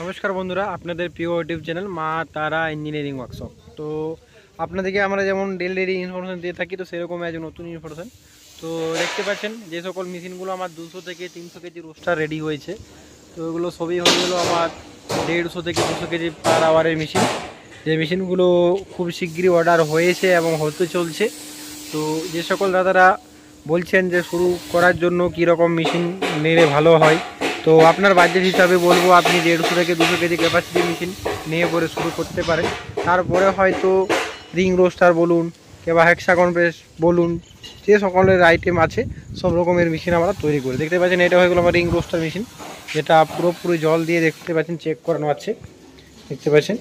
নমস্কার বন্ধুরা, আপনাদের প্রিয় ইউটিউব চ্যানেল মা তারা ইঞ্জিনিয়ারিং ওয়ার্কশপ। তো আপনাদেরকে আমরা যেমন ডেলি ইনফরমেশন দিয়ে থাকি, তো সেরকম আজ নতুন ইনফরমেশন। তো দেখতে পাচ্ছেন যে সকল মেশিনগুলো আমার 200 থেকে 300 কেজি রোস্টার রেডি হয়েছে। তো এগুলো সবই হয়ে গেলো আমার 150 থেকে 200 কেজি পার আওয়ারের মেশিন। যে মেশিনগুলো খুব শিগগিরই অর্ডার হয়েছে এবং হতে চলছে। তো যে সকল দাদারা বলছেন যে শুরু করার জন্য কীরকম মেশিন নিলে ভালো হয়, তো আপনার বাজেট হিসাবে বলবো আপনি 150 থেকে 200 কেজি ক্যাপাসিটি মেশিন নিয়ে পরে শুরু করতে পারেন। তারপরে হয়তো রিং রোস্টার বলুন কিংবা হেক্সাগন প্রেস বলুন, যে সকলের আইটেম আছে সব রকমের মেশিন আমরা তৈরি করি। দেখতে পাচ্ছেন এটা হয়ে গেলো আমার রিং রোস্টার মেশিন, যেটা পুরোপুরি জল দিয়ে দেখতে পাচ্ছেন চেক করানো আছে। দেখতে পাচ্ছেন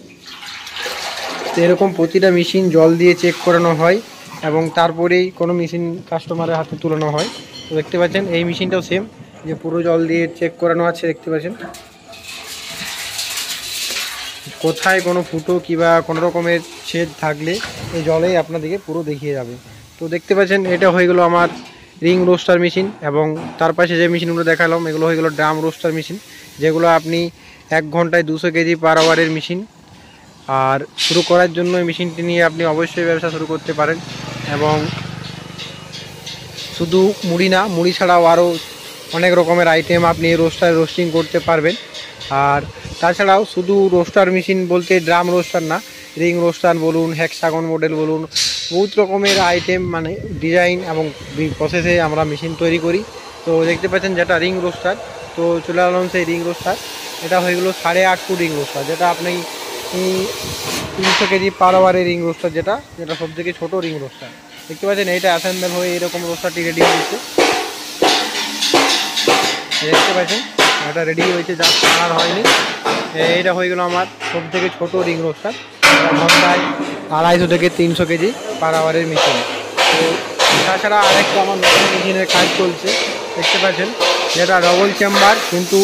তো এরকম প্রতিটা মেশিন জল দিয়ে চেক করানো হয় এবং তারপরেই কোনো মেশিন কাস্টমারের হাতে তুলানো হয়। তো দেখতে পাচ্ছেন এই মেশিনটাও সেম, যে পুরো জল দিয়ে চেক করানো আছে। দেখতে পাচ্ছেন কোথায় কোনো ফুটো কিংবা কোনো রকমের ছেদ থাকলে এই জলেই আপনাদেরকে পুরো দেখিয়ে যাবে। তো দেখতে পাচ্ছেন এটা হয়ে গেলো আমার রিং রোস্টার মেশিন, এবং তার পাশে যে মেশিনগুলো দেখালাম এগুলো হয়ে গেলো ড্রাম রোস্টার মেশিন, যেগুলো আপনি 1 ঘন্টায় 200 কেজি পার আওয়ারের মেশিন। আর শুরু করার জন্য এই মেশিনটি নিয়ে আপনি অবশ্যই ব্যবসা শুরু করতে পারেন। এবং শুধু মুড়ি না, মুড়ি ছাড়াও আরও অনেক রকমের আইটেম আপনি রোস্টার রোস্টিং করতে পারবেন। আর তাছাড়াও শুধু রোস্টার মেশিন বলতে ড্রাম রোস্টার না, রিং রোস্টার বলুন, হেক্সাগন মডেল বলুন, বহুত রকমের আইটেম মানে ডিজাইন এবং প্রসেসে আমরা মেশিন তৈরি করি। তো দেখতে পাচ্ছেন যেটা রিং রোস্টার, তো চলে আসলাম সেই রিং রোস্টার। এটা হয়ে গেলো 8.5 ফুট রিং রোস্টার, যেটা আপনি 300 কেজি পার আওয়ারের রিং রোস্টার, যেটা সব থেকে ছোটো রিং রোস্টার। দেখতে পাচ্ছেন এইটা অ্যাসেম্বল হয়ে এরকম রোস্টারটি রেডি হয়েছে। দেখতে পাচ্ছেন এটা রেডি হয়েছে, যা আর হয়নি। এইটা হয়ে গেল আমার সব থেকে ছোটো রিং রোস্টার, ঘন্টায় 250 থেকে 300 কেজি পার আওয়ারের মেশিন। তো তাছাড়া আরেকটা আমার নতুন মেশিনের কাজ চলছে। দেখতে পাচ্ছেন যেটা ডবল চেম্বার, কিন্তু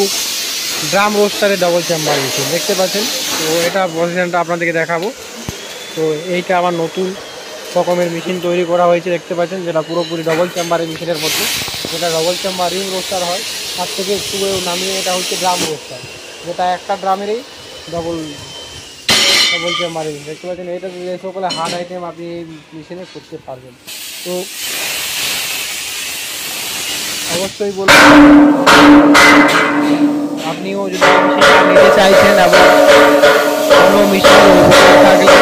ড্রাম রোস্টারের ডবল চেম্বার মেশিন। দেখতে পাচ্ছেন তো এটা পজিশনটা আপনাদেরকে দেখাবো। তো এইটা আমার নতুন রকমের মেশিন তৈরি করা হয়েছে। দেখতে পাচ্ছেন যেটা পুরোপুরি ডবল চেম্বারের মেশিনের মধ্যে, যেটা ডবল চেম্বার রিং রোস্টার হয়, তার থেকে একটু নামিয়ে এটা হচ্ছে ড্রাম রোস্টার, যেটা একটা ড্রামেরই ডবল চেম্বারের। দেখতে পাচ্ছেন এটা যে সকলে হার্ড আইটেম আপনি এই মেশিনে করতে পারবেন। তো অবশ্যই বলবো আপনিও যদি মেশিনটা নিতে চাইছেন এবং কোনো মেশিনের থাকলে,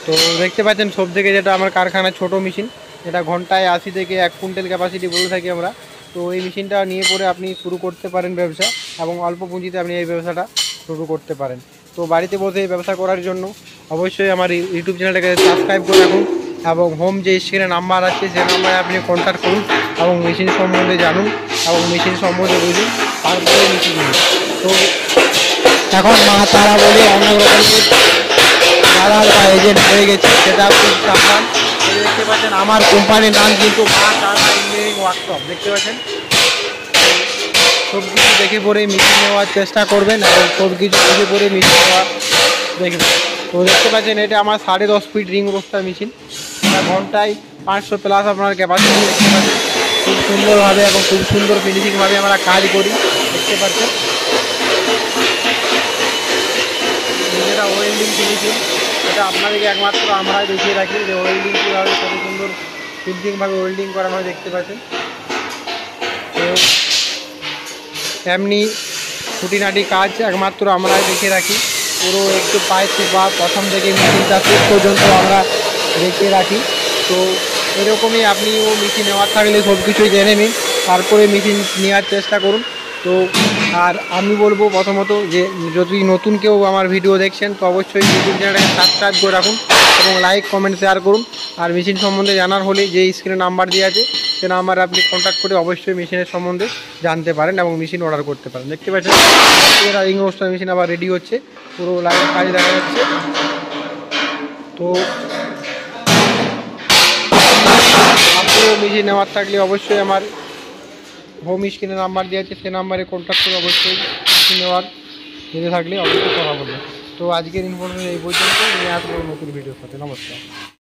তো দেখতে পাচ্ছেন সব থেকে যেটা আমার কারখানার ছোট মেশিন, এটা ঘন্টায় 80 থেকে 1 কুইন্টাল ক্যাপাসিটি বলে থাকি আমরা। তো এই মেশিনটা নিয়ে পরে আপনি শুরু করতে পারেন ব্যবসা, এবং অল্প পুঁজিতে আপনি এই ব্যবসাটা শুরু করতে পারেন। তো বাড়িতে বসে এই ব্যবসা করার জন্য অবশ্যই আমার ইউটিউব চ্যানেলটাকে সাবস্ক্রাইব করে রাখুন, এবং হোম যে স্ক্রিনে নাম্বার আছে সে নাম্বারে আপনি কন্ট্যাক্ট করুন এবং মেশিন সম্বন্ধে জানুন এবং মেশিন সম্বন্ধে বুঝুন, তারপরে মেশিন নিন। তো এখন মা তারা বলে অনেক রকমের দালাল বা এজেন্ট হয়ে গেছে, সেটা খুব সাবধান। দেখতে পাচ্ছেন আমার কোম্পানির নাম কিন্তু মা তারা ইঞ্জিনিয়ারিং ওয়ার্কশপ। দেখতে পাচ্ছেন সব কিছু দেখে পরে মেশিন নেওয়ার চেষ্টা করবেন এবং সব কিছু দেখে পরে মেশিন নেওয়া দেখবেন। তো দেখতে পাচ্ছেন এটা আমার 10.5 ফিট রিং রোস্টার মেশিন, এটা ঘন্টায় 500 প্লাস আপনার ক্যাপাসিটি। দেখতে পাচ্ছেন খুব সুন্দরভাবে এবং খুব সুন্দর ফিনিশিংভাবে আমরা কাজ করি। দেখতে পাচ্ছেন যেটা ওয়েল্ডিং ফিনিশিং, এটা আপনাদেরকে একমাত্র আমরাই দেখিয়ে রাখি যে ওয়েল্ডিং কীভাবে কত সুন্দর ফিনিশিংভাবে ওয়েল্ডিং করানো হয়। দেখতে পাচ্ছেন তো এমনি খুঁটিনাটি কাজ একমাত্র আমরাই দেখিয়ে রাখি, পুরো একটু পায়ে বা প্রথম থেকে মেশিনটা শেষ পর্যন্ত আমরা দেখিয়ে রাখি। তো এরকমই আপনিও মেশিন নেওয়ার থাকলে সব কিছুই জেনে নিন, তারপরে মেশিন নেওয়ার চেষ্টা করুন। তো আর আমি বলবো প্রথমত যে যদি নতুন কেউ আমার ভিডিও দেখছেন তো অবশ্যই ইউটিউব চ্যানেলটাকে সাবস্ক্রাইব করে রাখুন এবং লাইক কমেন্ট শেয়ার করুন। আর মেশিন সম্বন্ধে জানার হলে যে স্ক্রিনে নাম্বার দেওয়া আছে সে নাম্বারে আপনি কন্ট্যাক্ট করে অবশ্যই মেশিনের সম্বন্ধে জানতে পারেন এবং মেশিন অর্ডার করতে পারেন। দেখতে পাচ্ছেন রিং রোস্টার মেশিন আবার রেডি হচ্ছে, পুরো লাইভ কাজে দেখা যাচ্ছে। তো আপনিও মেশিন নেওয়ার থাকলে অবশ্যই আমার হোম স্ক্রিনে নাম্বার দেওয়া আছে, সে নাম্বারে কন্ট্যাক্ট করে অবশ্যই মেশিন নেওয়ার নিতে থাকলে অবশ্যই কথা বলবেন। তো আজকের ইনফরমেশন এই পর্যন্ত, নিয়ে আসবো নতুন ভিডিওর সাথে। নমস্কার।